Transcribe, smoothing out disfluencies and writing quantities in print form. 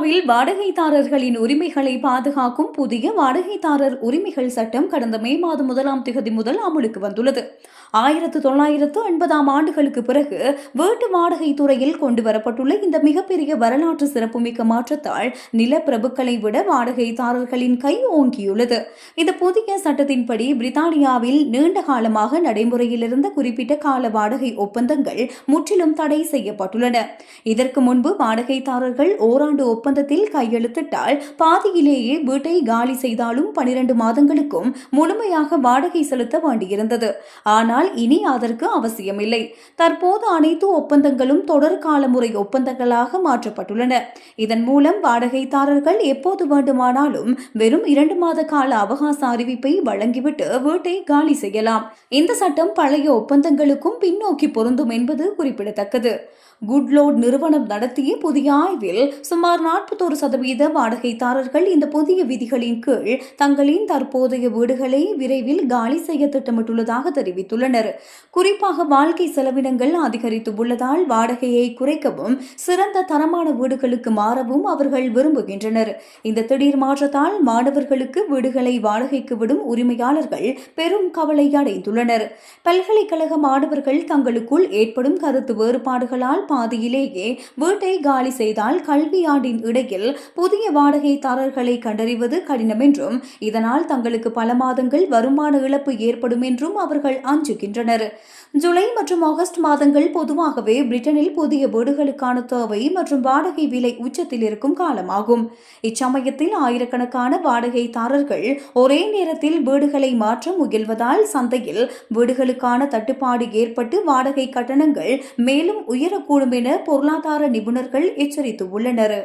இந்தியாவில் வாடகைதாரர்களின் உரிமைகளை பாதுகாக்கும் புதிய வாடகைதாரர் உரிமைகள் சட்டம் கடந்த மே மாதம் 1 முதல் அமலுக்கு வந்துள்ளது. 1980 ஆண்டுகளுக்கு பிறகு வீட்டு வாடகை துறையில் கொண்டுவரப்பட்டுள்ள இந்த மிகப்பெரிய வரலாற்று சிறப்புமிக்க மாற்றத்தால் நிலப்பிரபுக்களை விட வாடகைதாரர்களின் கை ஓங்கியுள்ளது. இந்த புதிய சட்டத்தின்படி பிரித்தானியாவில் நீண்ட காலமாக நடைமுறையில் இருந்த குறிப்பிட்ட கால வாடகை ஒப்பந்தங்கள் முற்றிலும் தடை செய்யப்பட்டுள்ளன. இதற்கு முன்பு வாடகைதாரர்கள் ஓராண்டு ஒப்பந்தத்தில் கையெழுத்திட்டால் பாதியிலேயே வீட்டை காலி செய்தாலும் 12 மாதங்களுக்கும் முழுமையாக வாடகை செலுத்த வேண்டியிருந்தது. ஆனால் இனி அதற்கு அவசியமில்லை. தற்போது அனைத்து ஒப்பந்தங்களும் தொடர் கால முறை ஒப்பந்தங்களாக மாற்றப்பட்டுள்ளன. இதன் மூலம் வாடகைதாரர்கள் எப்போது வேண்டுமானாலும் வெறும் 2 மாத கால அவகாச அறிவிப்பை வழங்கிவிட்டு வீட்டை காலி செய்யலாம். இந்த சட்டம் பழைய ஒப்பந்தங்களுக்கும் பின்னோக்கி பொருந்தும் என்பது குறிப்பிடத்தக்கது. குட்லோட் நிறுவனம் நடத்திய புதிய ஆய்வில் சுமார் 41% வாடகைதாரர்கள் இந்த புதிய விதிகளின் கீழ் தங்களின் தற்போதைய வீடுகளை விரைவில் காலி செய்ய திட்டமிட்டுள்ளதாக தெரிவித்துள்ளனர். குறிப்பாக வாழ்க்கை செலவினங்கள் அதிகரித்து உள்ளதால் வாடகையை குறைக்கவும் சிறந்த தரமான வீடுகளுக்கு மாறவும் அவர்கள் விரும்புகின்றனர். இந்த திடீர் மாற்றத்தால் மாணவர்களுக்கு வீடுகளை வாடகைக்கு விடும் உரிமையாளர்கள் பெரும் கவலை அடைந்துள்ளனர். பல்கலைக்கழக மாணவர்கள் தங்களுக்குள் ஏற்படும் கருத்து வேறுபாடுகளால் பாதியிலேயே வீட்டை காலி செய்தால் கல்வியாண்டின் இடையில் புதிய வாடகைதாரர்களை கண்டறிவது கடினம் என்றும் இதனால் தங்களுக்கு பல மாதங்கள் வருமான இழப்பு ஏற்படும் என்றும் அவர்கள் அஞ்சுகின்றனர். ஜூலை மற்றும் ஆகஸ்ட் மாதங்கள் பொதுவாகவே பிரிட்டனில் புதிய வீடுகளுக்கான தேவை மற்றும் வாடகை விலை உச்சத்தில் இருக்கும் காலமாகும். இச்சமயத்தில் ஆயிரக்கணக்கான வாடகைதாரர்கள் ஒரே நேரத்தில் வீடுகளை மாற்ற முயல்வதால் சந்தையில் வீடுகளுக்கான தட்டுப்பாடு ஏற்பட்டு வாடகை கட்டணங்கள் மேலும் உயரக்கூடும் என பொருளாதார நிபுணர்கள் எச்சரித்துள்ளனர்.